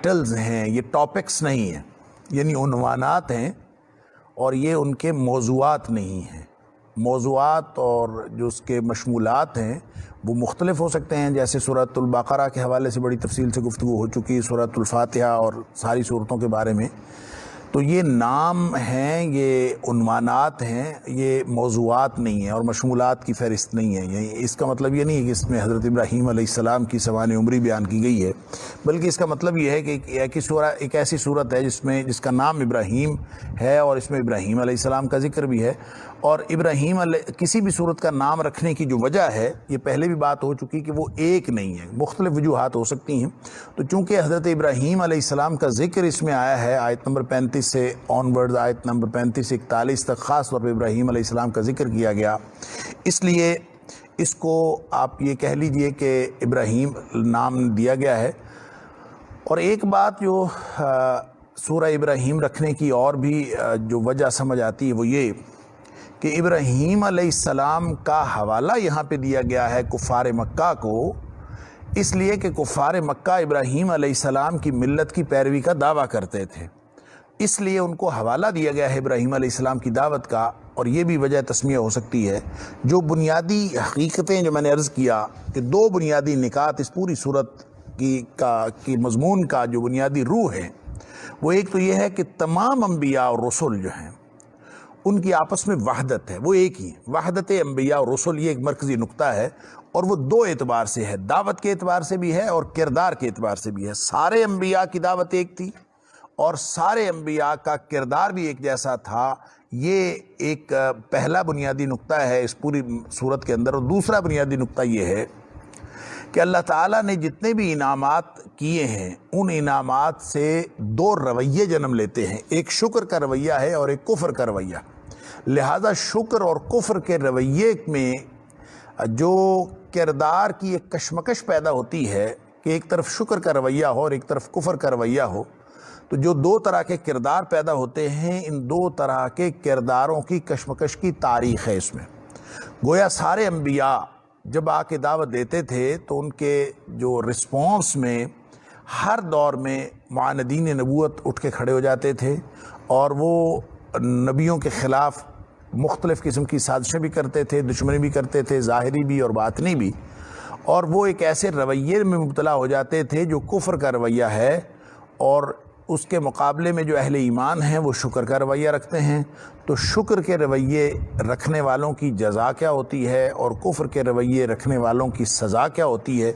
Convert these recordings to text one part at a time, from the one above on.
Titles ہیں، یہ topics نہیں ہیں، یعنی عنوانات ہیں، اور یہ ان کے موضوعات نہیں ہیں۔ موضوعات اور جو اس کے مشمولات ہیں وہ مختلف ہو سکتے ہیں، جیسے سورۃ البقرہ کے حوالے سے بڑی تفصیل سے گفتگو ہو چکی، سورۃ الفاتحہ اور ساری صورتوں کے بارے میں۔ تو یہ نام ہیں، یہ عنوانات ہیں، یہ موضوعات نہیں ہیں اور مشمولات کی فہرست نہیں ہے۔ یعنی اس کا مطلب یہ نہیں ہے کہ اس میں حضرت ابراہیم علیہ السلام کی سوانح عمری بیان کی گئی ہے، بلکہ اس کا مطلب یہ ہے کہ ایک ایسی صورت ہے جس کا نام ابراہیم ہے اور اس میں ابراہیم علیہ السلام کا ذکر بھی ہے۔ اور کسی بھی صورت کا نام رکھنے کی جو وجہ ہے، یہ پہلے بھی بات ہو چکی کہ وہ ایک نہیں ہے، مختلف وجوہات ہو سکتی ہیں۔ تو چونکہ حضرت ابراہیم علیہ السلام کا ذکر اس میں آیا ہے، آیت نمبر 35 سے آن ورڈ، آیت نمبر 35 سے 41 تک خاص طور پہ ابراہیم علیہ السلام کا ذکر کیا گیا، اس لیے اس کو آپ یہ کہہ لیجئے کہ ابراہیم نام دیا گیا ہے۔ اور ایک بات جو سورہ ابراہیم رکھنے کی اور بھی جو وجہ سمجھ آتی ہے وہ یہ کہ ابراہیم علیہ السلام کا حوالہ یہاں پہ دیا گیا ہے کفار مکہ کو، اس لیے کہ کفار مکہ ابراہیم علیہ السلام کی ملت کی پیروی کا دعویٰ کرتے تھے، اس لیے ان کو حوالہ دیا گیا ہے ابراہیم علیہ السلام کی دعوت کا۔ اور یہ بھی وجہ تسمیہ ہو سکتی ہے، جو بنیادی حقیقتیں جو میں نے عرض کیا کہ دو بنیادی نکات اس پوری صورت کی مضمون کا جو بنیادی روح ہے، وہ ایک تو یہ ہے کہ تمام انبیاء اور رسول جو ہیں ان کی آپس میں وحدت ہے، وہ ایک ہی ہے۔ وحدت انبیاء اور رسول یہ ایک مرکزی نقطہ ہے، اور وہ دو اعتبار سے ہے، دعوت کے اعتبار سے بھی ہے اور کردار کے اعتبار سے بھی ہے۔ سارے انبیاء کی دعوت ایک تھی اور سارے انبیاء کا کردار بھی ایک جیسا تھا۔ یہ ایک پہلا بنیادی نقطہ ہے اس پوری صورت کے اندر۔ اور دوسرا بنیادی نقطہ یہ ہے کہ اللہ تعالیٰ نے جتنے بھی انعامات کیے ہیں ان انعامات سے دو رویے جنم لیتے ہیں، ایک شکر کا رویہ ہے اور ایک کفر کا رویہ۔ لہذا شکر اور کفر کے رویے میں جو کردار کی ایک کشمکش پیدا ہوتی ہے کہ ایک طرف شکر کا رویہ ہو اور ایک طرف کفر کا رویہ ہو، تو جو دو طرح کے کردار پیدا ہوتے ہیں، ان دو طرح کے کرداروں کی کشمکش کی تاریخ ہے اس میں۔ گویا سارے انبیاء جب آ کے دعوت دیتے تھے تو ان کے جو رسپانس میں ہر دور میں معاندین نبوت اٹھ کے کھڑے ہو جاتے تھے، اور وہ نبیوں کے خلاف مختلف قسم کی سازشیں بھی کرتے تھے، دشمنی بھی کرتے تھے، ظاہری بھی اور باطنی بھی، اور وہ ایک ایسے رویے میں مبتلا ہو جاتے تھے جو کفر کا رویہ ہے، اور اس کے مقابلے میں جو اہل ایمان ہیں وہ شکر کا رویہ رکھتے ہیں۔ تو شکر کے رویے رکھنے والوں کی جزا کیا ہوتی ہے اور کفر کے رویے رکھنے والوں کی سزا کیا ہوتی ہے،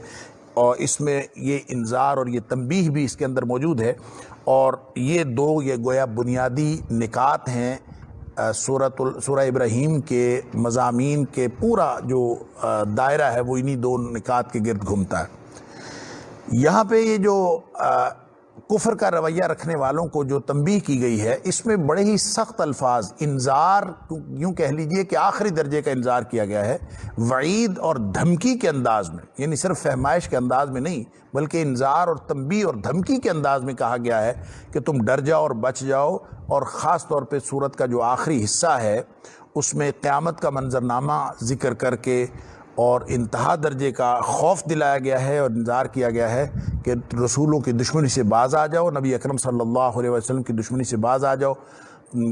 اور اس میں یہ انذار اور یہ تنبیہ بھی اس کے اندر موجود ہے۔ اور یہ گویا بنیادی نکات ہیں سورہ ابراہیم کے مضامین کے، پورا جو دائرہ ہے وہ انہی دو نکات کے گرد گھومتا ہے۔ یہاں پہ یہ جو کفر کا رویہ رکھنے والوں کو جو تنبیہ کی گئی ہے، اس میں بڑے ہی سخت الفاظ، انذار یوں کہہ لیجئے کہ آخری درجے کا انذار کیا گیا ہے، وعید اور دھمکی کے انداز میں، یعنی صرف فہمائش کے انداز میں نہیں بلکہ انذار اور تنبیہ اور دھمکی کے انداز میں کہا گیا ہے کہ تم ڈر جاؤ اور بچ جاؤ۔ اور خاص طور پہ صورت کا جو آخری حصہ ہے اس میں قیامت کا منظرنامہ ذکر کر کے اور انتہا درجے کا خوف دلایا گیا ہے اور انذار کیا گیا ہے کہ رسولوں کی دشمنی سے باز آ جاؤ، نبی اکرم صلی اللہ علیہ وسلم کی دشمنی سے باز آ جاؤ،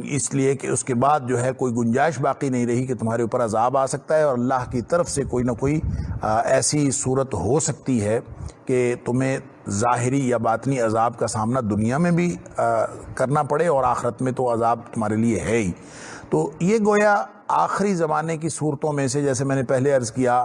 اس لیے کہ اس کے بعد جو ہے کوئی گنجائش باقی نہیں رہی کہ تمہارے اوپر عذاب آ سکتا ہے، اور اللہ کی طرف سے کوئی نہ کوئی ایسی صورت ہو سکتی ہے کہ تمہیں ظاہری یا باطنی عذاب کا سامنا دنیا میں بھی کرنا پڑے، اور آخرت میں تو عذاب تمہارے لیے ہے ہی۔ تو یہ گویا آخری زمانے کی صورتوں میں سے، جیسے میں نے پہلے عرض کیا،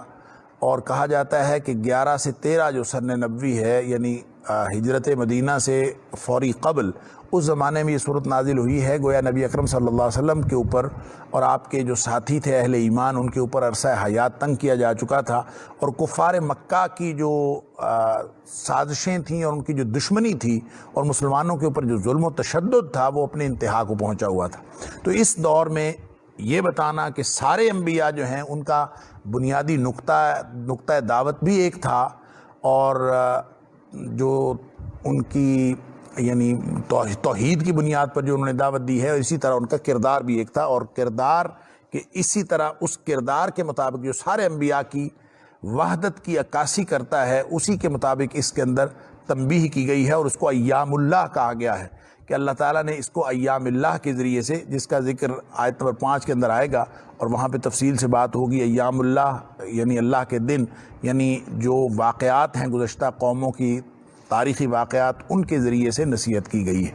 اور کہا جاتا ہے کہ 11 سے 13 جو سن نبوی ہے، یعنی ہجرت مدینہ سے فوری قبل، اس زمانے میں یہ صورت نازل ہوئی ہے۔ گویا نبی اکرم صلی اللہ علیہ وسلم کے اوپر اور آپ کے جو ساتھی تھے اہل ایمان، ان کے اوپر عرصہ حیات تنگ کیا جا چکا تھا، اور کفار مکہ کی جو سازشیں تھیں اور ان کی جو دشمنی تھی اور مسلمانوں کے اوپر جو ظلم و تشدد تھا وہ اپنے انتہا کو پہنچا ہوا تھا۔ تو اس دور میں یہ بتانا کہ سارے انبیاء جو ہیں ان کا بنیادی نقطہ دعوت بھی ایک تھا، اور جو ان کی یعنی توحید کی بنیاد پر جو انہوں نے دعوت دی ہے، اسی طرح ان کا کردار بھی ایک تھا، اور کردار کہ اسی طرح اس کردار کے مطابق جو سارے انبیاء کی وحدت کی عکاسی کرتا ہے، اسی کے مطابق اس کے اندر تنبیہ کی گئی ہے اور اس کو ایام اللہ کہا گیا ہے کہ اللہ تعالیٰ نے اس کو ایام اللہ کے ذریعے سے، جس کا ذکر آیت نمبر 5 کے اندر آئے گا اور وہاں پہ تفصیل سے بات ہوگی، ایام اللہ یعنی اللہ کے دن، یعنی جو واقعات ہیں گزشتہ قوموں کی تاریخی واقعات، ان کے ذریعے سے نصیحت کی گئی ہے۔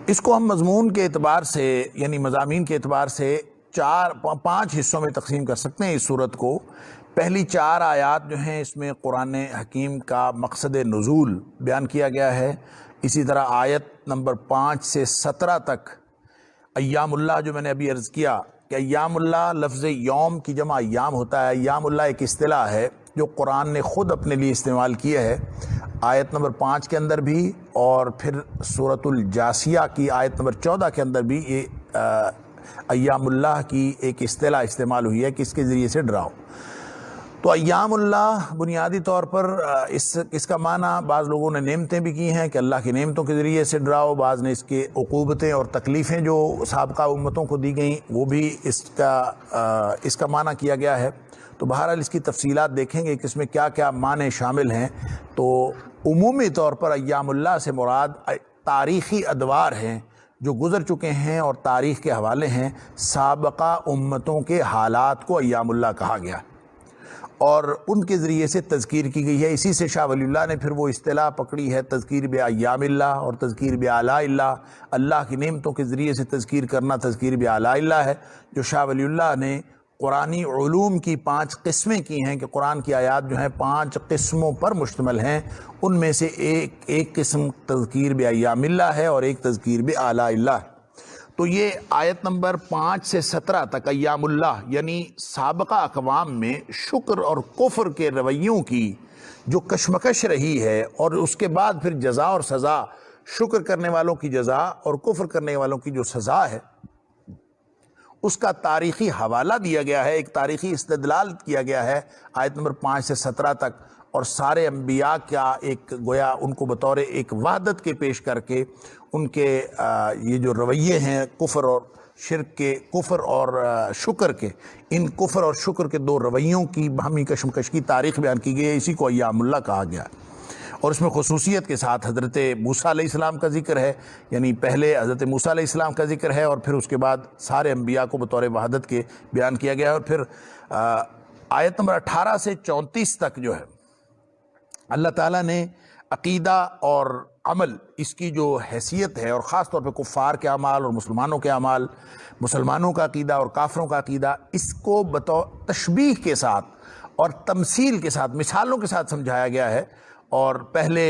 اس کو ہم مضمون کے اعتبار سے یعنی مضامین کے اعتبار سے 5 حصوں میں تقسیم کر سکتے ہیں اس صورت کو۔ پہلی 4 آیات جو ہیں اس میں قرآن حکیم کا مقصد نزول بیان کیا گیا ہے۔ اسی طرح آیت نمبر 5 سے 17 تک ایام اللہ، جو میں نے ابھی عرض کیا کہ ایام اللہ لفظ یوم کی جمع ایام ہوتا ہے۔ ایام اللہ ایک اصطلاح ہے جو قرآن نے خود اپنے لیے استعمال کیا ہے، آیت نمبر 5 کے اندر بھی، اور پھر سورۃ الجاثیہ کی آیت نمبر 14 کے اندر بھی یہ ایام اللہ کی ایک اصطلاح استعمال ہوئی ہے کہ اس کے ذریعے سے ڈراؤ۔ تو ایام اللہ بنیادی طور پر اس کا معنی بعض لوگوں نے نعمتیں بھی کی ہیں کہ اللہ کی نعمتوں کے ذریعے سے ڈراؤ، بعض نے اس کے عقوبتیں اور تکلیفیں جو سابقہ امتوں کو دی گئیں وہ بھی اس کا معنی کیا گیا ہے۔ تو بہرحال اس کی تفصیلات دیکھیں گے کہ اس میں کیا کیا معنی شامل ہیں۔ تو عمومی طور پر ایام اللہ سے مراد تاریخی ادوار ہیں جو گزر چکے ہیں اور تاریخ کے حوالے ہیں، سابقہ امتوں کے حالات کو ایام اللہ کہا گیا اور ان کے ذریعے سے تذکیر کی گئی ہے۔ اسی سے شاہ ولی اللہ نے پھر وہ اصطلاح پکڑی ہے تذکیر بایام اللہ اور تذکیر بآلاء اللہ، اللہ کی نعمتوں کے ذریعے سے تذکیر کرنا تذکیر بآلاء اللہ ہے، جو شاہ ولی اللہ نے قرآنی علوم کی 5 قسمیں کی ہیں کہ قرآن کی آیات جو ہیں 5 قسموں پر مشتمل ہیں، ان میں سے ایک قسم تذکیر بایام اللہ ہے اور ایک تذکیر بآلاء اللہ ہے۔ تو یہ آیت نمبر 5 سے 17 تک ایام اللہ یعنی سابقہ اقوام میں شکر اور کفر کے رویوں کی جو کشمکش رہی ہے، اور اس کے بعد پھر جزا اور سزا، شکر کرنے والوں کی جزا اور کفر کرنے والوں کی جو سزا ہے، اس کا تاریخی حوالہ دیا گیا ہے، ایک تاریخی استدلال کیا گیا ہے آیت نمبر 5 سے 17 تک، اور سارے انبیاء کا ایک گویا ان کو بطور ایک وحدت کے پیش کر کے ان کے یہ جو رویے ہیں کفر اور شرک کے، کفر اور شکر کے، ان کفر اور شکر کے 2 رویوں کی باہمی کشمکش کی تاریخ بیان کی گئی ہے۔ اسی کو ایام اللہ کہا گیا ہے، اور اس میں خصوصیت کے ساتھ حضرت موسیٰ علیہ السلام کا ذکر ہے، یعنی پہلے حضرت موسیٰ علیہ السلام کا ذکر ہے اور پھر اس کے بعد سارے انبیاء کو بطور وحدت کے بیان کیا گیا ہے۔ اور پھر آیت نمبر 18 سے 34 تک جو ہے اللہ تعالیٰ نے عقیدہ اور عمل، اس کی جو حیثیت ہے، اور خاص طور پہ کفار کے اعمال اور مسلمانوں کے اعمال، مسلمانوں کا عقیدہ اور کافروں کا عقیدہ، اس کو بطور تشبیہ کے ساتھ اور تمثیل کے ساتھ، مثالوں کے ساتھ سمجھایا گیا ہے۔ اور پہلے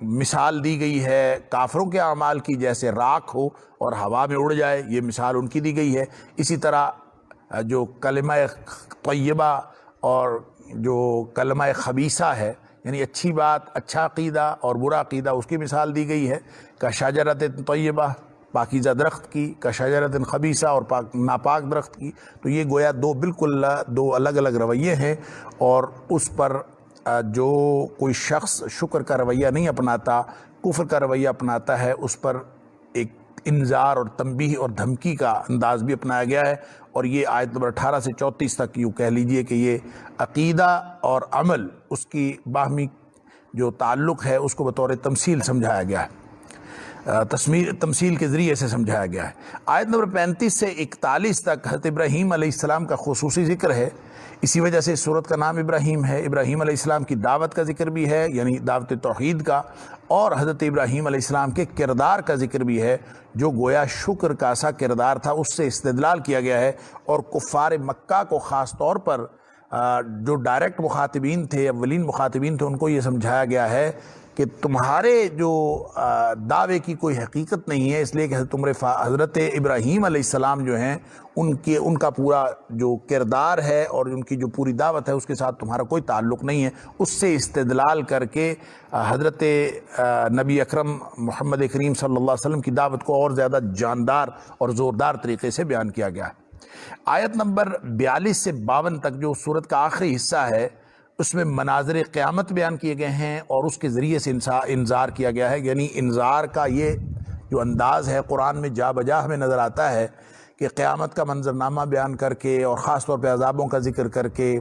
مثال دی گئی ہے کافروں کے اعمال کی، جیسے راکھ ہو اور ہوا میں اڑ جائے، یہ مثال ان کی دی گئی ہے۔ اسی طرح جو کلمہ طیبہ اور جو کلمہ خبیثہ ہے، یعنی اچھی بات، اچھا عقیدہ اور برا عقیدہ، اس کی مثال دی گئی ہے کہ شجرۃ طیبہ، پاکیزہ درخت کی، کہ شجرۃ خبیثہ اور ناپاک درخت کی۔ تو یہ گویا بالکل 2 الگ الگ رویے ہیں، اور اس پر جو کوئی شخص شکر کا رویہ نہیں اپناتا، کفر کا رویہ اپناتا ہے، اس پر ایک انذار اور تنبیہ اور دھمکی کا انداز بھی اپنایا گیا ہے۔ اور یہ آیت نمبر 18 سے 34 تک یوں کہہ لیجئے کہ یہ عقیدہ اور عمل، اس کی باہمی جو تعلق ہے اس کو بطور تمثیل سمجھایا گیا ہے، تمثیل کے ذریعے سے سمجھایا گیا ہے۔ آیت نمبر 35 سے 41 تک حضرت ابراہیم علیہ السلام کا خصوصی ذکر ہے، اسی وجہ سے اس سورت کا نام ابراہیم ہے۔ ابراہیم علیہ السلام کی دعوت کا ذکر بھی ہے، یعنی دعوت توحید کا، اور حضرت ابراہیم علیہ السلام کے کردار کا ذکر بھی ہے، جو گویا شکر کا سا کردار تھا، اس سے استدلال کیا گیا ہے۔ اور کفار مکہ کو خاص طور پر جو ڈائریکٹ مخاطبین تھے، اولین مخاطبین تھے، ان کو یہ سمجھایا گیا ہے کہ تمہارے جو دعوے کی کوئی حقیقت نہیں ہے، اس لیے کہ حضرت ابراہیم علیہ السلام جو ہیں ان کا پورا جو کردار ہے اور ان کی جو پوری دعوت ہے اس کے ساتھ تمہارا کوئی تعلق نہیں ہے۔ اس سے استدلال کر کے حضرت نبی اکرم محمد کریم صلی اللہ علیہ وسلم کی دعوت کو اور زیادہ جاندار اور زوردار طریقے سے بیان کیا گیا ہے۔ آیت نمبر 42 سے 52 تک جو سورت کا آخری حصہ ہے، اس میں مناظر قیامت بیان کیے گئے ہیں اور اس کے ذریعے سے انذار کیا گیا ہے، یعنی انذار کا یہ جو انداز ہے قرآن میں جا بجا ہمیں نظر آتا ہے کہ قیامت کا منظرنامہ بیان کر کے اور خاص طور پہ عذابوں کا ذکر کر کے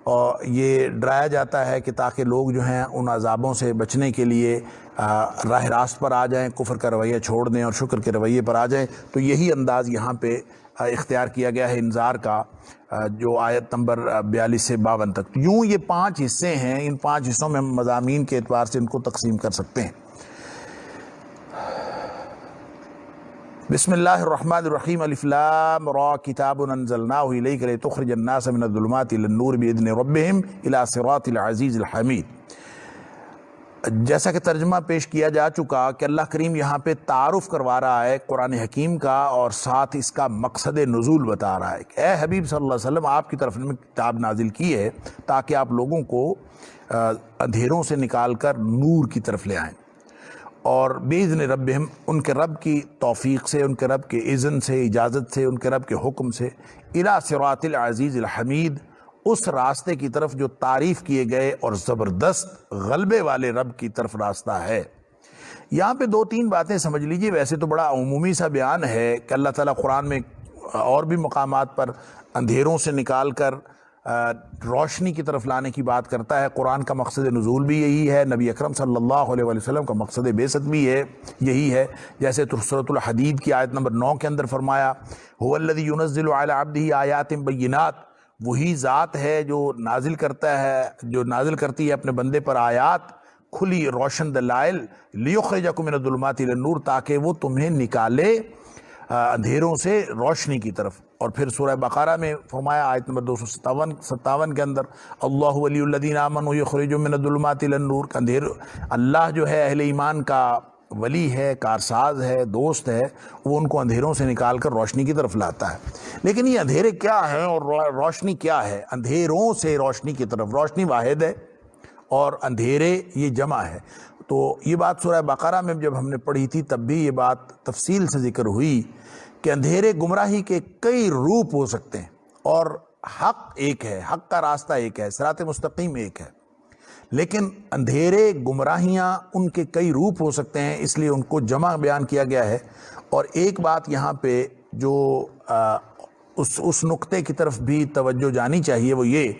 اور یہ ڈرایا جاتا ہے کہ تاکہ لوگ جو ہیں ان عذابوں سے بچنے کے لیے راہ راست پر آ جائیں، کفر کا رویہ چھوڑ دیں اور شکر کے رویے پر آ جائیں۔ تو یہی انداز یہاں پہ اختیار کیا گیا ہے انذار کا، جو آیت نمبر 42 سے 52 تک۔ یوں یہ 5 حصے ہیں، ان 5 حصوں میں ہم مضامین کے اعتبار سے ان کو تقسیم کر سکتے ہیں۔ بسم اللہ الرحمن الرحیم، الف لام را کتاب انزلناہ الیک لتخرج الناس من الظلمات الی النور باذن ربہم الی صراط العزیز الحمید۔ جیسا کہ ترجمہ پیش کیا جا چکا کہ اللہ کریم یہاں پہ تعارف کروا رہا ہے قرآن حکیم کا، اور ساتھ اس کا مقصد نزول بتا رہا ہے کہ اے حبیب صلی اللہ علیہ وسلم، آپ کی طرف میں کتاب نازل کی ہے تاکہ آپ لوگوں کو اندھیروں سے نکال کر نور کی طرف لے آئیں، اور بِإِذْنِ رَبِّهِمْ، ان کے رب کی توفیق سے، ان کے رب کے اذن سے، اجازت سے، ان کے رب کے حکم سے، اِلَى صِرَاطِ الْعَزِيزِ الْحَمِيدِ، اس راستے کی طرف جو تعریف کیے گئے اور زبردست غلبے والے رب کی طرف راستہ ہے۔ یہاں پہ 2-3 باتیں سمجھ لیجئے۔ ویسے تو بڑا عمومی سا بیان ہے کہ اللہ تعالیٰ قرآن میں اور بھی مقامات پر اندھیروں سے نکال کر روشنی کی طرف لانے کی بات کرتا ہے۔ قرآن کا مقصد نزول بھی یہی ہے، نبی اکرم صلی اللہ علیہ وسلم کا مقصد بعثت بھی یہی ہے۔ جیسے سورۃ الحدید کی آیت نمبر 9 کے اندر فرمایا، هو الذی ينزل علی عبدہ آیات بینات، وہی ذات ہے جو نازل کرتی ہے اپنے بندے پر آیات کھلی روشن دلائل، لیخرجکم من الظلمات الی النور، تاکہ وہ تمہیں نکالے اندھیروں سے روشنی کی طرف۔ اور پھر سورہ بقرہ میں فرمایا آیت نمبر 257 کے اندر، اللہ ولی الذین آمنوا یخرجهم من الظلمات الی النور، اللہ جو ہے اہل ایمان کا ولی ہے، کارساز ہے، دوست ہے، وہ ان کو اندھیروں سے نکال کر روشنی کی طرف لاتا ہے۔ لیکن یہ اندھیرے کیا ہیں اور روشنی کیا ہے؟ اندھیروں سے روشنی کی طرف، روشنی واحد ہے اور اندھیرے یہ جمع ہے۔ تو یہ بات سورہ بقرہ میں جب ہم نے پڑھی تھی تب بھی یہ بات تفصیل سے ذکر ہوئی کہ اندھیرے گمراہی کے کئی روپ ہو سکتے ہیں، اور حق ایک ہے، حق کا راستہ ایک ہے، صراط مستقیم ایک ہے، لیکن اندھیرے گمراہیاں ان کے کئی روپ ہو سکتے ہیں، اس لیے ان کو جمع بیان کیا گیا ہے۔ اور ایک بات یہاں پہ جو اس نقطے کی طرف بھی توجہ جانی چاہیے، وہ یہ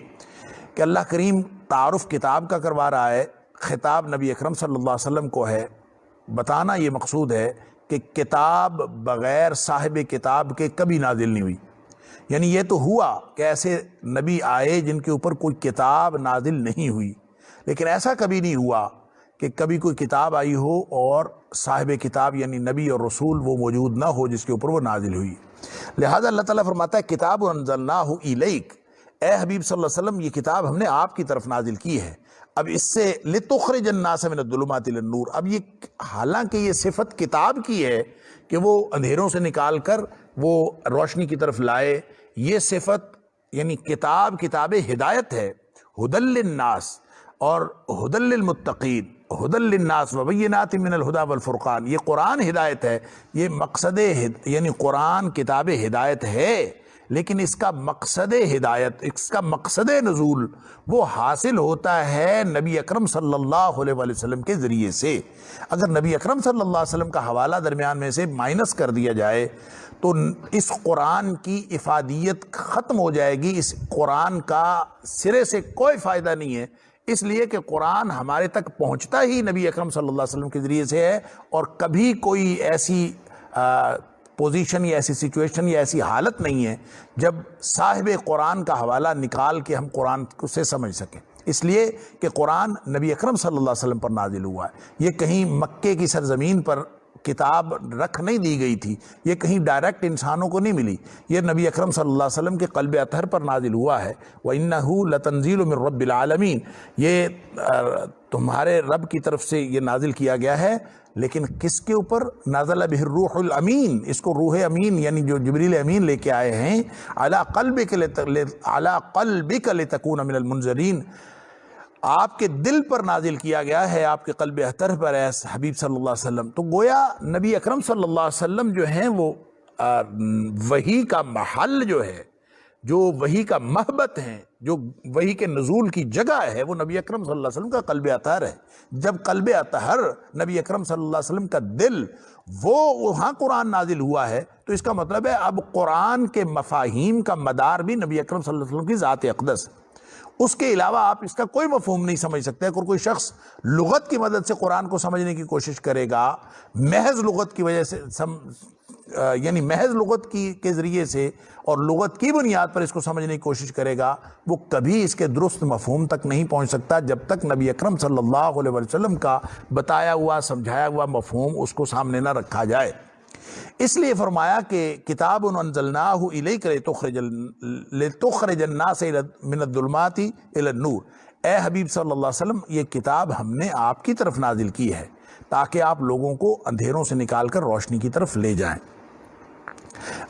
کہ اللہ کریم تعارف کتاب کا کروا رہا ہے، خطاب نبی اکرم صلی اللہ علیہ وسلم کو ہے، بتانا یہ مقصود ہے کہ کتاب بغیر صاحب کتاب کے کبھی نازل نہیں ہوئی۔ یعنی یہ تو ہوا کہ ایسے نبی آئے جن کے اوپر کوئی کتاب نازل نہیں ہوئی، لیکن ایسا کبھی نہیں ہوا کہ کبھی کوئی کتاب آئی ہو اور صاحب کتاب یعنی نبی اور رسول وہ موجود نہ ہو جس کے اوپر وہ نازل ہوئی۔ لہذا اللہ تعالیٰ فرماتا ہے کتاب انزلناہ الیک، اے حبیب صلی اللہ علیہ وسلم یہ کتاب ہم نے آپ کی طرف نازل کی ہے۔ اب اس سے لتخرج الناس من الظلمات الی النور، اب یہ حالانکہ یہ صفت کتاب کی ہے کہ وہ اندھیروں سے نکال کر وہ روشنی کی طرف لائے، یہ صفت یعنی کتاب ہدایت ہے، ھدی للناس اور ھدی للمتقین، ھدی للناس وبینات من الھدی والفرقان، یہ قرآن ہدایت ہے، یہ مقصد یعنی قرآن کتاب ہدایت ہے، لیکن اس کا مقصد ہدایت، اس کا مقصد نزول وہ حاصل ہوتا ہے نبی اکرم صلی اللہ علیہ وسلم کے ذریعے سے۔ اگر نبی اکرم صلی اللہ علیہ وسلم کا حوالہ درمیان میں سے مائنس کر دیا جائے تو اس قرآن کی افادیت ختم ہو جائے گی، اس قرآن کا سرے سے کوئی فائدہ نہیں ہے، اس لیے کہ قرآن ہمارے تک پہنچتا ہی نبی اکرم صلی اللہ علیہ وسلم کے ذریعے سے ہے، اور کبھی کوئی ایسی پوزیشن یا ایسی سچویشن یا ایسی حالت نہیں ہے جب صاحب قرآن کا حوالہ نکال کے ہم قرآن سے سمجھ سکیں، اس لیے کہ قرآن نبی اکرم صلی اللہ علیہ وسلم پر نازل ہوا ہے۔ یہ کہیں مکے کی سرزمین پر کتاب رکھ نہیں دی گئی تھی، یہ کہیں ڈائریکٹ انسانوں کو نہیں ملی، یہ نبی اکرم صلی اللہ علیہ وسلم کے قلب اطہر پر نازل ہوا ہے۔ وَإِنَّهُ لَتَنزِيلُ مِن رَبِّ الْعَالَمِينَ، یہ تمہارے رب کی طرف سے یہ نازل کیا گیا ہے، لیکن کس کے اوپر؟ نازل بہ الروح الامین، اس کو روح امین یعنی جو جبریل امین لے کے آئے ہیں، علی قلبک لتکون من المنذرین، آپ کے دل پر نازل کیا گیا ہے، آپ کے قلب اطہر پر ہے حبیب صلی اللہ علیہ وسلم۔ تو گویا نبی اکرم صلی اللہ علیہ وسلم جو ہیں وہ وحی کا محل جو ہے، جو وحی کا محبت ہیں، جو وحی کے نزول کی جگہ ہے، وہ نبی اکرم صلی اللہ علیہ وسلم کا قلب اطہر ہے۔ جب قلب اطہر نبی اکرم صلی اللہ علیہ وسلم کا دل وہ وہاں قرآن نازل ہوا ہے، تو اس کا مطلب ہے اب قرآن کے مفاہیم کا مدار بھی نبی اکرم صلی اللہ علیہ وسلم کی ذات اقدس، اس کے علاوہ آپ اس کا کوئی مفہوم نہیں سمجھ سکتے۔ اگر کوئی شخص لغت کی مدد سے قرآن کو سمجھنے کی کوشش کرے گا، محض لغت کی وجہ سے یعنی محض لغت کے ذریعے سے اور لغت کی بنیاد پر اس کو سمجھنے کی کوشش کرے گا، وہ کبھی اس کے درست مفہوم تک نہیں پہنچ سکتا جب تک نبی اکرم صلی اللہ علیہ وسلم کا بتایا ہوا سمجھایا ہوا مفہوم اس کو سامنے نہ رکھا جائے۔ اس لیے فرمایا کہ کتاب انزلناہ الیک لتخرج الناس من الظلمات الی النور، اے حبیب صلی اللہ علیہ وسلم یہ کتاب ہم نے آپ کی طرف نازل کی ہے تاکہ آپ لوگوں کو اندھیروں سے نکال کر روشنی کی طرف لے جائیں۔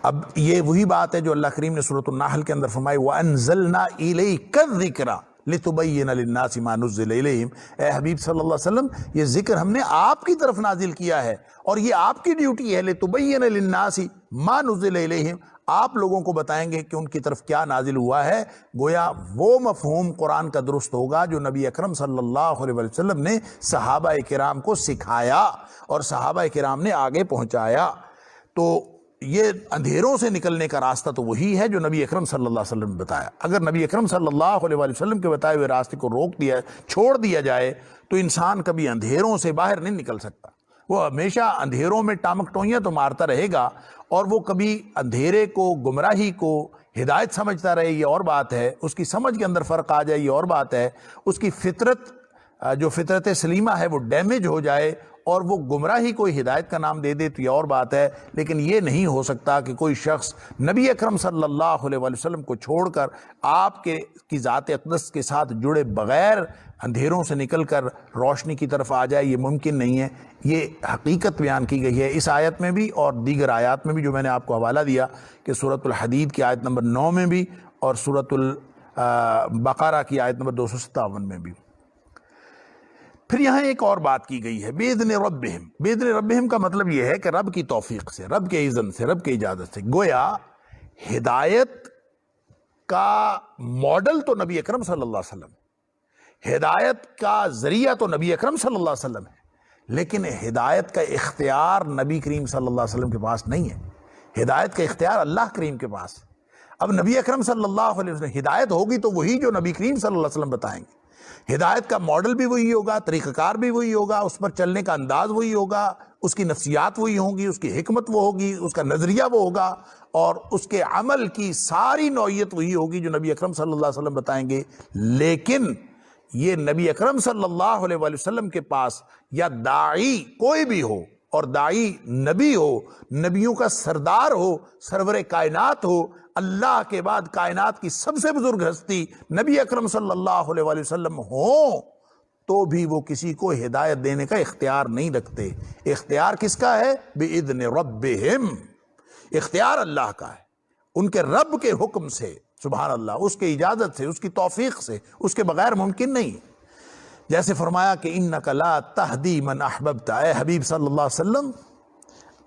اب یہ وہی بات ہے جو اللہ کریم نے سورۃ النحل کے اندر فرمائی وَأَنزَلْنَا إِلَيْكَ الذِّكْرَ لِتُبَيِّنَ لِلنَّاسِ مَا نُزِّلَ إِلَيْهِمْ، اے حبیب صلی اللہ علیہ وسلم یہ ذکر ہم نے آپ کی طرف نازل کیا ہے اور یہ آپ کی ڈیوٹی ہے لِتُبَيِّنَ لِلنَّاسِ مَا نُزِّلَ إِلَيْهِمْ، آپ لوگوں کو بتائیں گے کہ ان کی طرف کیا نازل ہوا ہے۔ گویا وہ مفہوم قرآن کا درست ہوگا جو نبی اکرم صلی اللہ علیہ وسلم نے صحابہ کرام کو سکھایا اور صحابہ کرام نے آگے پہنچایا۔ تو یہ اندھیروں سے نکلنے کا راستہ تو وہی ہے جو نبی اکرم صلی اللہ علیہ وسلم نے بتایا۔ اگر نبی اکرم صلی اللہ علیہ وسلم کے بتائے ہوئے راستے کو چھوڑ دیا جائے تو انسان کبھی اندھیروں سے باہر نہیں نکل سکتا، وہ ہمیشہ اندھیروں میں ٹامک ٹوئیاں تو مارتا رہے گا، اور وہ کبھی اندھیرے کو، گمراہی کو ہدایت سمجھتا رہے، یہ اور بات ہے۔ اس کی سمجھ کے اندر فرق آ جائے، یہ اور بات ہے۔ اس کی فطرت جو فطرت سلیمہ ہے وہ ڈیمیج ہو جائے اور وہ گمراہی کو ہدایت کا نام دے دے تو یہ اور بات ہے۔ لیکن یہ نہیں ہو سکتا کہ کوئی شخص نبی اکرم صلی اللہ علیہ وسلم کو چھوڑ کر آپ کی ذات اقدس کے ساتھ جڑے بغیر اندھیروں سے نکل کر روشنی کی طرف آ جائے، یہ ممکن نہیں ہے۔ یہ حقیقت بیان کی گئی ہے اس آیت میں بھی اور دیگر آیات میں بھی جو میں نے آپ کو حوالہ دیا کہ سورۃ الحدید کی آیت نمبر 9 میں بھی اور سورۃ البقرہ کی آیت نمبر 257 میں بھی۔ پھر یہاں ایک اور بات کی گئی ہے بِإِذْنِ رَبِّهِمْ۔ بِإِذْنِ رَبِّهِمْ کا مطلب یہ ہے کہ رب کی توفیق سے، رب کے اذن سے، رب کی اجازت سے۔ گویا ہدایت کا ماڈل تو نبی اکرم صلی اللہ علیہ وسلم، ہدایت کا ذریعہ تو نبی اکرم صلی اللہ علیہ وسلم ہے، لیکن ہدایت کا اختیار نبی کریم صلی اللہ علیہ وسلم کے پاس نہیں ہے۔ ہدایت کا اختیار اللہ کریم کے پاس ہے۔ اب نبی اکرم صلی اللہ علیہ وسلم، ہدایت ہوگی تو وہی جو نبی کریم صلی اللہ علیہ وسلم بتائیں گے۔ ہدایت کا ماڈل بھی وہی ہوگا، طریقہ کار بھی وہی ہوگا، اس پر چلنے کا انداز وہی ہوگا، اس کی نفسیات وہی ہوں گی، اس کی حکمت وہ ہوگی، اس کا نظریہ وہ ہوگا، اور اس کے عمل کی ساری نوعیت وہی ہوگی جو نبی اکرم صلی اللہ علیہ وسلم بتائیں گے۔ لیکن یہ نبی اکرم صلی اللہ علیہ وسلم کے پاس یا داعی کوئی بھی ہو، اور داعی نبی ہو، نبیوں کا سردار ہو، سرور کائنات ہو، اللہ کے بعد کائنات کی سب سے بزرگ ہستی نبی اکرم صلی اللہ علیہ وسلم ہوں، تو بھی وہ کسی کو ہدایت دینے کا اختیار نہیں رکھتے۔ اختیار کس کا ہے؟ بِإِذْنِ رَبِّهِمْ، اختیار اللہ کا ہے، ان کے رب کے حکم سے، سبحان اللہ، اس کی اجازت سے، اس کی توفیق سے، اس کے بغیر ممکن نہیں۔ جیسے فرمایا کہ اِنَّكَ لَا تَهْدِي مَنْ أَحْبَبْتَ، اے حبیب صلی اللہ علیہ وسلم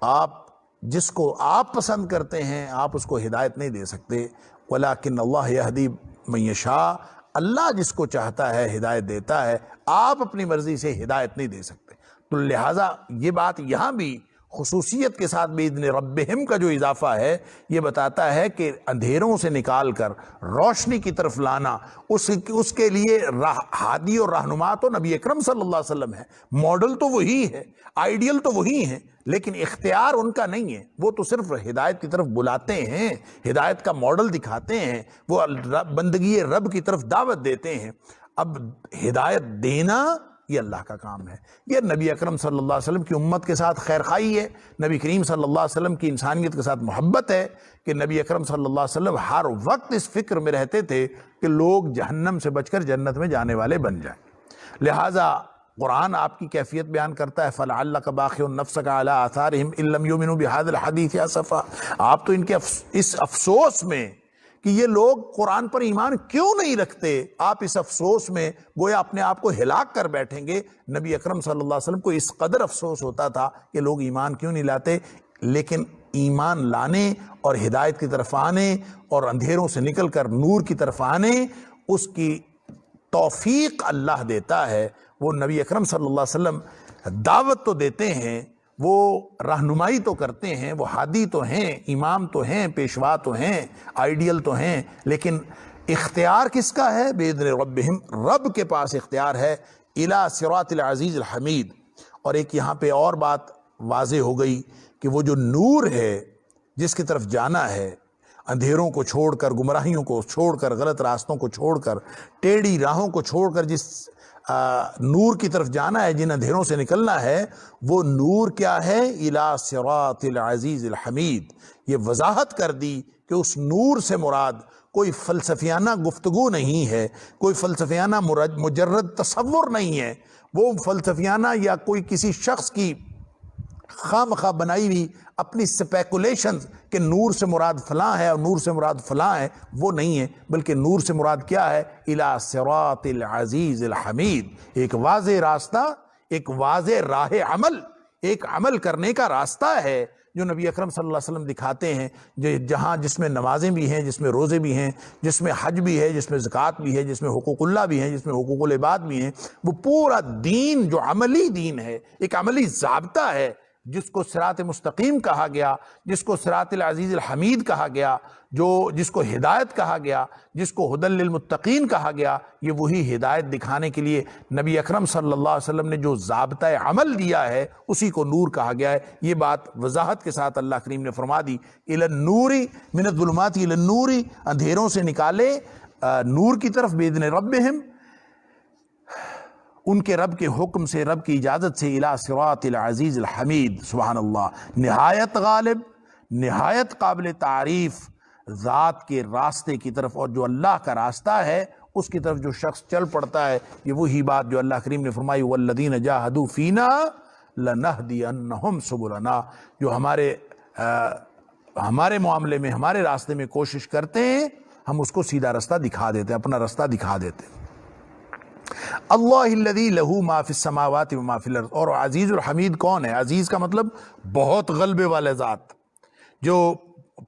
آپ جس کو آپ پسند کرتے ہیں آپ اس کو ہدایت نہیں دے سکتے، وَلَكِنَّ اللَّهَ يَهْدِي مَن يَشَاءُ، اللہ جس کو چاہتا ہے ہدایت دیتا ہے، آپ اپنی مرضی سے ہدایت نہیں دے سکتے۔ تو لہٰذا یہ بات یہاں بھی خصوصیت کے ساتھ بِإِذْنِ رَبِّهِمْ کا جو اضافہ ہے یہ بتاتا ہے کہ اندھیروں سے نکال کر روشنی کی طرف لانا، اس کے لیے ہادی اور رہنما تو نبی اکرم صلی اللہ علیہ وسلم ہے، ماڈل تو وہی ہے، آئیڈیل تو وہی ہے، لیکن اختیار ان کا نہیں ہے۔ وہ تو صرف ہدایت کی طرف بلاتے ہیں، ہدایت کا ماڈل دکھاتے ہیں، وہ بندگی رب کی طرف دعوت دیتے ہیں۔ اب ہدایت دینا یہ اللہ کا کام ہے، یہ نبی اکرم صلی اللہ علیہ وسلم کی امت کے ساتھ خیرخواہی ہے، نبی کریم صلی اللہ علیہ وسلم کی انسانیت کے ساتھ محبت ہے کہ نبی اکرم صلی اللہ علیہ وسلم ہر وقت اس فکر میں رہتے تھے کہ لوگ جہنم سے بچ کر جنت میں جانے والے بن جائیں۔ لہٰذا قرآن آپ کی کیفیت بیان کرتا ہے فَلَعَلَّكَ بَاخِعٌ نَفْسَكَ عَلَىٰ آثَارِهِمْ إِن لَّمْ يُؤْمِنُوا بِهَٰذَا الْحَدِيثِ أَسَفًا، آپ تو ان کے اس افسوس میں کہ یہ لوگ قرآن پر ایمان کیوں نہیں رکھتے، آپ اس افسوس میں گویا اپنے آپ کو ہلاک کر بیٹھیں گے۔ نبی اکرم صلی اللہ علیہ وسلم کو اس قدر افسوس ہوتا تھا کہ لوگ ایمان کیوں نہیں لاتے، لیکن ایمان لانے اور ہدایت کی طرف آنے اور اندھیروں سے نکل کر نور کی طرف آنے، اس کی توفیق اللہ دیتا ہے۔ وہ نبی اکرم صلی اللہ علیہ وسلم دعوت تو دیتے ہیں، وہ رہنمائی تو کرتے ہیں، وہ ہادی تو ہیں، امام تو ہیں، پیشوا تو ہیں، آئیڈیل تو ہیں، لیکن اختیار کس کا ہے؟ بِإِذْنِ رَبِّهِمْ، رب کے پاس اختیار ہے، إِلَى صِرَاطِ الْعَزِيزِ الْحَمِيدِ۔ اور ایک یہاں پہ اور بات واضح ہو گئی کہ وہ جو نور ہے جس کی طرف جانا ہے، اندھیروں کو چھوڑ کر، گمراہیوں کو چھوڑ کر، غلط راستوں کو چھوڑ کر، ٹیڑھی راہوں کو چھوڑ کر جس نور کی طرف جانا ہے، جن اندھیروں سے نکلنا ہے، وہ نور کیا ہے؟ إِلَى صِرَاطِ الْعَزِيزِ الْحَمِيدِ۔ یہ وضاحت کر دی کہ اس نور سے مراد کوئی فلسفیانہ گفتگو نہیں ہے، کوئی فلسفیانہ مجرد تصور نہیں ہے، وہ فلسفیانہ یا کوئی کسی شخص کی خواہ مخواہ بنائی ہوئی اپنی سپیکولیشنز کہ نور سے مراد فلاں ہے اور نور سے مراد فلاں ہے، وہ نہیں ہے، بلکہ نور سے مراد کیا ہے؟ إِلَى صِرَاطِ الْعَزِيزِ الْحَمِيدِ۔ ایک واضح راستہ، ایک واضح راہ عمل، ایک عمل کرنے کا راستہ ہے جو نبی اکرم صلی اللہ علیہ وسلم دکھاتے ہیں، جس میں نمازیں بھی ہیں، جس میں روزے بھی ہیں، جس میں حج بھی ہے، جس میں زکوٰۃ بھی ہے، جس میں حقوق اللہ بھی ہیں، جس میں حقوق العباد بھی ہیں۔ وہ پورا دین جو عملی دین ہے، ایک عملی ضابطہ ہے، جس کو صراط مستقیم کہا گیا، جس کو صراط العزیز الحمید کہا گیا، جس کو ہدایت کہا گیا، جس کو ہدی للمتقین کہا گیا، یہ وہی ہدایت دکھانے کے لیے نبی اکرم صلی اللہ علیہ وسلم نے جو ضابطۂ عمل دیا ہے، اسی کو نور کہا گیا ہے۔ یہ بات وضاحت کے ساتھ اللہ کریم نے فرما دی، الی النور من الظلمات الی النور، اندھیروں سے نکالے نور کی طرف، باذن ربہم، ان کے رب کے حکم سے، رب کی اجازت سے، الی صراط العزیز الحمید، سبحان اللہ، نہایت غالب، نہایت قابل تعریف ذات کے راستے کی طرف۔ اور جو اللہ کا راستہ ہے اس کی طرف جو شخص چل پڑتا ہے، یہ وہی بات جو اللہ کریم نے فرمائی، والذین جاہدوا فینا لنہدینہم سبلنا، جو ہمارے معاملے میں، ہمارے راستے میں کوشش کرتے ہیں، ہم اس کو سیدھا رستہ دکھا دیتے ہیں، اپنا رستہ دکھا دیتے ہیں۔ اللہ الذی لہ ما فی السماوات و ما فی الارض۔ اور عزیز الحمید کون ہے؟ عزیز کا مطلب بہت غلبے والے ذات، جو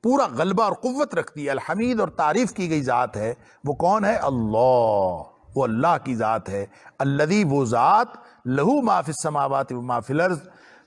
پورا غلبہ اور قوت رکھتی ہے۔ الحمید اور تعریف کی گئی ذات ہے، وہ کون ہے؟ اللہ، وہ اللہ کی ذات ہے۔ الذی، وہ ذات، لہ ما فی السماوات و ما فی الارض،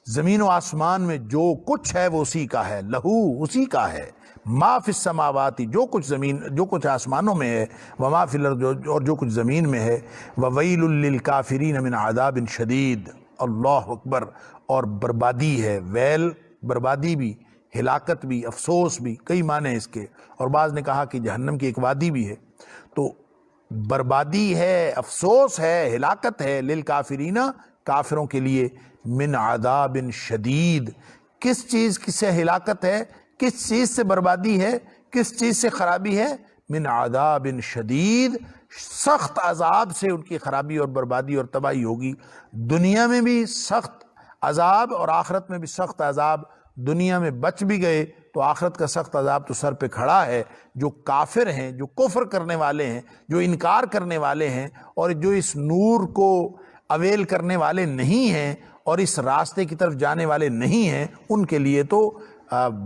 زمین و آسمان میں جو کچھ ہے وہ اسی کا ہے، لہو، اسی کا ہے۔ ما فی السماوات، جو کچھ آسمانوں میں ہے، وما فی الارض، اور جو کچھ زمین میں ہے، وویل للکافرین من عذاب شدید، اللہ اکبر۔ اور بربادی ہے، ویل، بربادی بھی، ہلاکت بھی، افسوس بھی، کئی معنی اس کے۔ اور بعض نے کہا کہ جہنم کی ایک وادی بھی ہے۔ تو بربادی ہے، افسوس ہے، ہلاکت ہے، للکافرین، کافروں کے لیے، من عذاب شدید۔ کس چیز سے ہلاکت ہے؟ کس چیز سے بربادی ہے؟ کس چیز سے خرابی ہے؟ من عذاب شدید، سخت عذاب سے ان کی خرابی اور بربادی اور تباہی ہوگی۔ دنیا میں بھی سخت عذاب اور آخرت میں بھی سخت عذاب۔ دنیا میں بچ بھی گئے تو آخرت کا سخت عذاب تو سر پہ کھڑا ہے۔ جو کافر ہیں، جو کفر کرنے والے ہیں، جو انکار کرنے والے ہیں، اور جو اس نور کو اویل کرنے والے نہیں ہیں اور اس راستے کی طرف جانے والے نہیں ہیں، ان کے لیے تو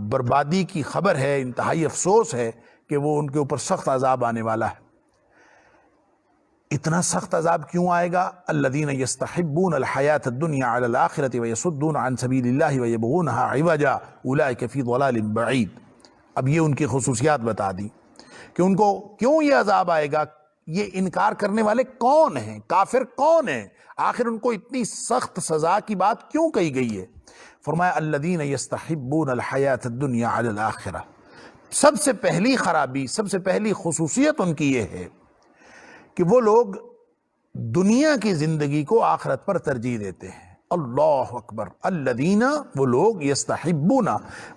بربادی کی خبر ہے، انتہائی افسوس ہے کہ وہ ان کے اوپر سخت عذاب آنے والا ہے۔ اتنا سخت عذاب کیوں آئے گا؟ الذین یستحبون الحیاۃ الدنیا علی الآخرۃ ویصدون عن سبیل اللہ ویبغونہا عوجا اولئک فی ضلال بعید۔ اب یہ ان کی خصوصیات بتا دی کہ ان کو کیوں یہ عذاب آئے گا، یہ انکار کرنے والے کون ہیں، کافر کون ہیں، آخر ان کو اتنی سخت سزا کی بات کیوں کہی گئی ہے؟ فرمایا الذین یستحبون الحیاۃ الدنیا علی الآخرہ۔ سب سے پہلی خرابی، سب سے پہلی خصوصیت ان کی یہ ہے کہ وہ لوگ دنیا کی زندگی کو آخرت پر ترجیح دیتے ہیں۔ اللہ اکبر۔ الذین، وہ لوگ، یستحبون،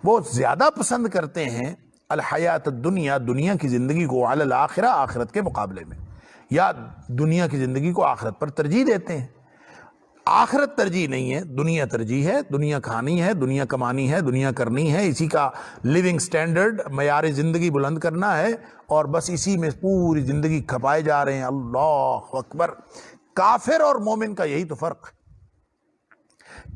وہ زیادہ پسند کرتے ہیں، الحیات الدنیا، دنیا کی زندگی کو، علی الآخرہ، آخرت کے مقابلے میں، یا دنیا کی زندگی کو آخرت پر ترجیح دیتے ہیں۔ آخرت ترجیح نہیں ہے، دنیا ترجیح ہے۔ دنیا کھانی ہے، دنیا کمانی ہے، دنیا کرنی ہے، اسی کا لیونگ سٹینڈرڈ، معیار زندگی بلند کرنا ہے، اور بس اسی میں پوری زندگی کھپائے جا رہے ہیں۔ اللہ اکبر۔ کافر اور مومن کا یہی تو فرق۔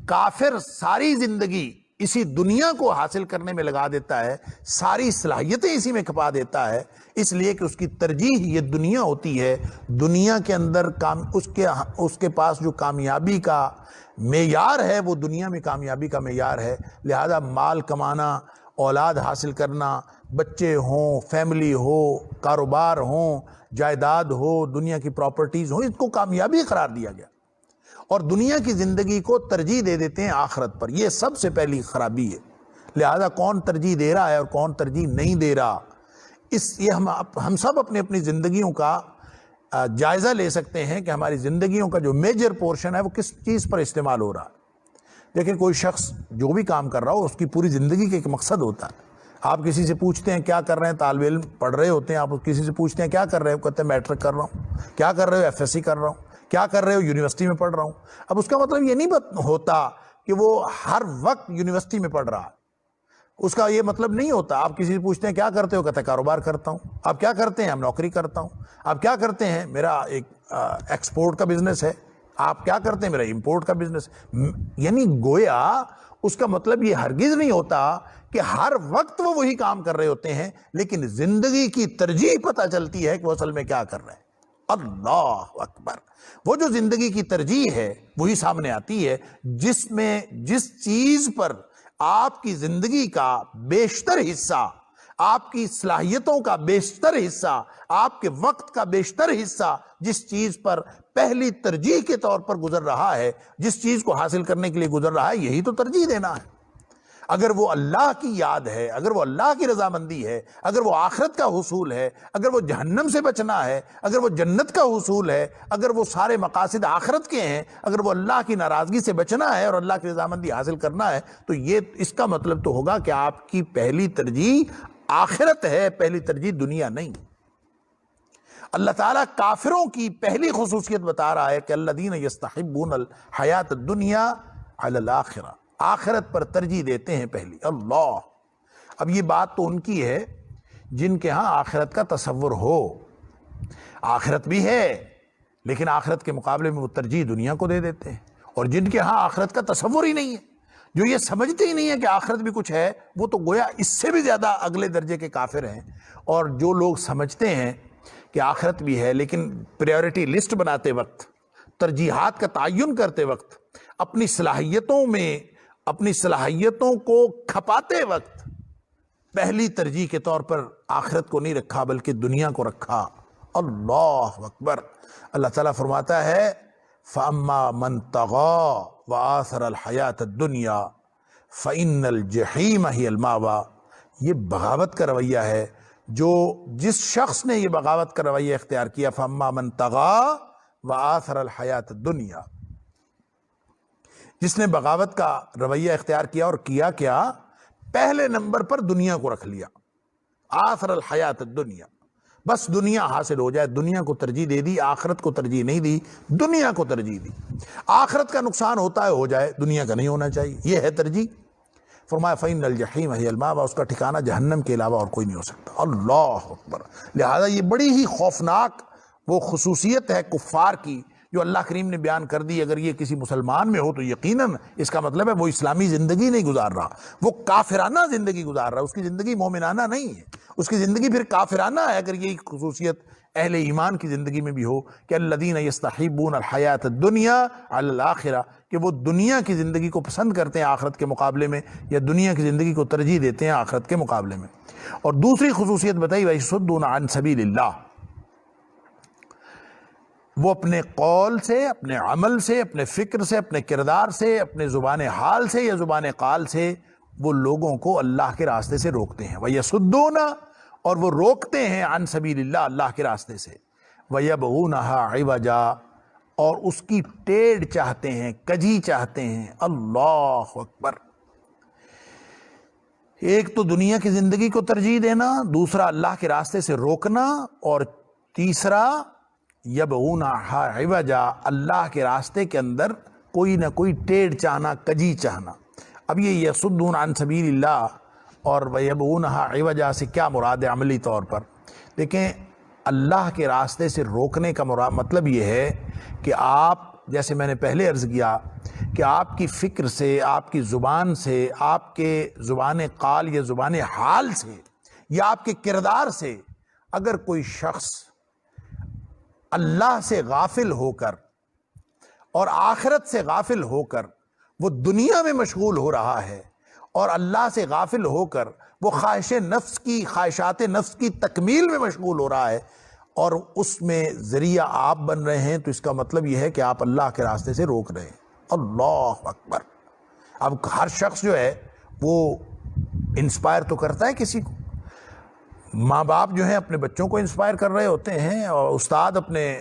کافر ساری زندگی اسی دنیا کو حاصل کرنے میں لگا دیتا ہے، ساری صلاحیتیں اسی میں کھپا دیتا ہے، اس لیے کہ اس کی ترجیح یہ دنیا ہوتی ہے۔ دنیا کے اندر اس کے پاس جو کامیابی کا معیار ہے وہ دنیا میں کامیابی کا معیار ہے، لہذا مال کمانا، اولاد حاصل کرنا، بچے ہوں، فیملی ہو، کاروبار ہوں، جائیداد ہو، دنیا کی پراپرٹیز ہوں، اس کو کامیابی قرار دیا گیا اور دنیا کی زندگی کو ترجیح دے دیتے ہیں آخرت پر۔ یہ سب سے پہلی خرابی ہے۔ لہذا کون ترجیح دے رہا ہے اور کون ترجیح نہیں دے رہا، یہ ہم سب اپنی اپنی زندگیوں کا جائزہ لے سکتے ہیں کہ ہماری زندگیوں کا جو میجر پورشن ہے وہ کس چیز پر استعمال ہو رہا ہے۔ دیکھیں کوئی شخص جو بھی کام کر رہا ہو اس کی پوری زندگی کا ایک مقصد ہوتا ہے۔ آپ کسی سے پوچھتے ہیں کیا کر رہے ہیں، طالب علم پڑھ رہے ہوتے ہیں، آپ کسی سے پوچھتے ہیں کیا کر رہے ہو، کہتے ہیں میٹرک کر رہا ہوں۔ کیا کر رہے ہو؟ ایف ایس سی کر رہا ہوں۔ کیا کر رہے ہو؟ یونیورسٹی میں پڑھ رہا ہوں۔ اب اس کا مطلب یہ نہیں ہوتا کہ وہ ہر وقت یونیورسٹی میں پڑھ رہا ہے، اس کا یہ مطلب نہیں ہوتا۔ آپ کسی سے پوچھتے ہیں کیا کرتے ہو، کہتے ہیں کاروبار کرتا ہوں۔ آپ کیا کرتے ہیں؟ ہم نوکری کرتا ہوں۔ آپ کیا کرتے ہیں؟ میرا ایک ایکسپورٹ کا بزنس ہے۔ آپ کیا کرتے ہیں؟ میرا امپورٹ کا بزنس۔ یعنی گویا اس کا مطلب یہ ہرگز نہیں ہوتا کہ ہر وقت وہ وہی کام کر رہے ہوتے ہیں، لیکن زندگی کی ترجیح پتہ چلتی ہے کہ وہ اصل میں کیا کر رہے ہیں۔ اللہ اکبر! وہ جو زندگی کی ترجیح ہے وہی سامنے آتی ہے جس چیز پر آپ کی زندگی کا بیشتر حصہ، آپ کی صلاحیتوں کا بیشتر حصہ، آپ کے وقت کا بیشتر حصہ جس چیز پر پہلی ترجیح کے طور پر گزر رہا ہے، جس چیز کو حاصل کرنے کے لیے گزر رہا ہے، یہی تو ترجیح دینا ہے۔ اگر وہ اللہ کی یاد ہے، اگر وہ اللہ کی رضامندی ہے، اگر وہ آخرت کا حصول ہے، اگر وہ جہنم سے بچنا ہے، اگر وہ جنت کا حصول ہے، اگر وہ سارے مقاصد آخرت کے ہیں، اگر وہ اللہ کی ناراضگی سے بچنا ہے اور اللہ کی رضامندی حاصل کرنا ہے، تو یہ اس کا مطلب تو ہوگا کہ آپ کی پہلی ترجیح آخرت ہے، پہلی ترجیح دنیا نہیں۔ اللہ تعالیٰ کافروں کی پہلی خصوصیت بتا رہا ہے کہ الذین یستحبون الحیات الدنیا علی الآخرہ، آخرت پر ترجیح دیتے ہیں پہلی۔ اللہ! اب یہ بات تو ان کی ہے جن کے ہاں آخرت کا تصور ہو۔ آخرت بھی ہے لیکن آخرت کے مقابلے میں وہ ترجیح دنیا کو دے دیتے ہیں، اور جن کے ہاں آخرت کا تصور ہی نہیں ہے، جو یہ سمجھتے ہی نہیں ہے کہ آخرت بھی کچھ ہے، وہ تو گویا اس سے بھی زیادہ اگلے درجے کے کافر ہیں۔ اور جو لوگ سمجھتے ہیں کہ آخرت بھی ہے لیکن پریورٹی لسٹ بناتے وقت، ترجیحات کا تعین کرتے وقت، اپنی صلاحیتوں کو کھپاتے وقت پہلی ترجیح کے طور پر آخرت کو نہیں رکھا بلکہ دنیا کو رکھا۔ اللہ اکبر! اللہ تعالیٰ فرماتا ہے فَأَمَّا مَنْ طَغَىٰ وَآثَرَ الْحَيَاةَ الدُّنْيَا فَإِنَّ الْجَحِيمَ هِيَ الْمَأْوَىٰ۔ یہ بغاوت کا رویہ ہے۔ جس شخص نے یہ بغاوت کا رویہ اختیار کیا، فَأَمَّا مَنْ طَغَىٰ وَآثَرَ الْحَيَاةَ الدُّنْيَا، جس نے بغاوت کا رویہ اختیار کیا اور کیا پہلے نمبر پر دنیا کو رکھ لیا۔ آثر الحیات الدنیا، بس دنیا حاصل ہو جائے، دنیا کو ترجیح دے دی، آخرت کو ترجیح نہیں دی، دنیا کو ترجیح دی۔ آخرت کا نقصان ہوتا ہے ہو جائے، دنیا کا نہیں ہونا چاہیے، یہ ہے ترجیح۔ فرمایا فَإِنَّ الْجَحِيمَ هِيَ الْمَأْوَىٰ، اس کا ٹھکانہ جہنم کے علاوہ اور کوئی نہیں ہو سکتا۔ اللہ اکبر! لہذا یہ بڑی ہی خوفناک وہ خصوصیت ہے کفار کی جو اللہ کریم نے بیان کر دی۔ اگر یہ کسی مسلمان میں ہو تو یقیناً اس کا مطلب ہے وہ اسلامی زندگی نہیں گزار رہا، وہ کافرانہ زندگی گزار رہا، اس کی زندگی مومنانہ نہیں ہے، اس کی زندگی پھر کافرانہ ہے۔ اگر یہی خصوصیت اہل ایمان کی زندگی میں بھی ہو کہ الذین یستحبون الحیات الدنیا علی الآخرہ، کہ وہ دنیا کی زندگی کو پسند کرتے ہیں آخرت کے مقابلے میں، یا دنیا کی زندگی کو ترجیح دیتے ہیں آخرت کے مقابلے میں۔ اور دوسری خصوصیت بتائی وَیصُدُّونَ عن سبیل اللہ، وہ اپنے قول سے، اپنے عمل سے، اپنے فکر سے، اپنے کردار سے، اپنے زبان حال سے یا زبان قال سے وہ لوگوں کو اللہ کے راستے سے روکتے ہیں۔ وَيَصُدُّونَ، اور وہ روکتے ہیں عن سبیل اللہ، اللہ کے راستے سے۔ وَيَبْغُونَهَا عِوَجًا، اور اس کی ٹیڑھ چاہتے ہیں، کجی چاہتے ہیں۔ اللہ اکبر! ایک تو دنیا کی زندگی کو ترجیح دینا، دوسرا اللہ کے راستے سے روکنا، اور تیسرا یبغونها عوجا، اللہ کے راستے کے اندر کوئی نہ کوئی ٹیڑھ چاہنا، کجی چاہنا۔ اب یہ یصدون عن سبیل اللہ اور ویبغونها عوجا سے کیا مراد ہے عملی طور پر؟ دیکھیں، اللہ کے راستے سے روکنے کا مطلب یہ ہے کہ آپ، جیسے میں نے پہلے عرض کیا کہ آپ کی فکر سے، آپ کی زبان سے، آپ کے زبان قال یا زبان حال سے یا آپ کے کردار سے اگر کوئی شخص اللہ سے غافل ہو کر اور آخرت سے غافل ہو کر وہ دنیا میں مشغول ہو رہا ہے، اور اللہ سے غافل ہو کر وہ خواہشات نفس کی تکمیل میں مشغول ہو رہا ہے اور اس میں ذریعہ آپ بن رہے ہیں، تو اس کا مطلب یہ ہے کہ آپ اللہ کے راستے سے روک رہے ہیں۔ اللہ اکبر۔ اب ہر شخص جو ہے وہ انسپائر تو کرتا ہے کسی کو، ماں باپ جو ہیں اپنے بچوں کو انسپائر کر رہے ہوتے ہیں، اور استاد اپنے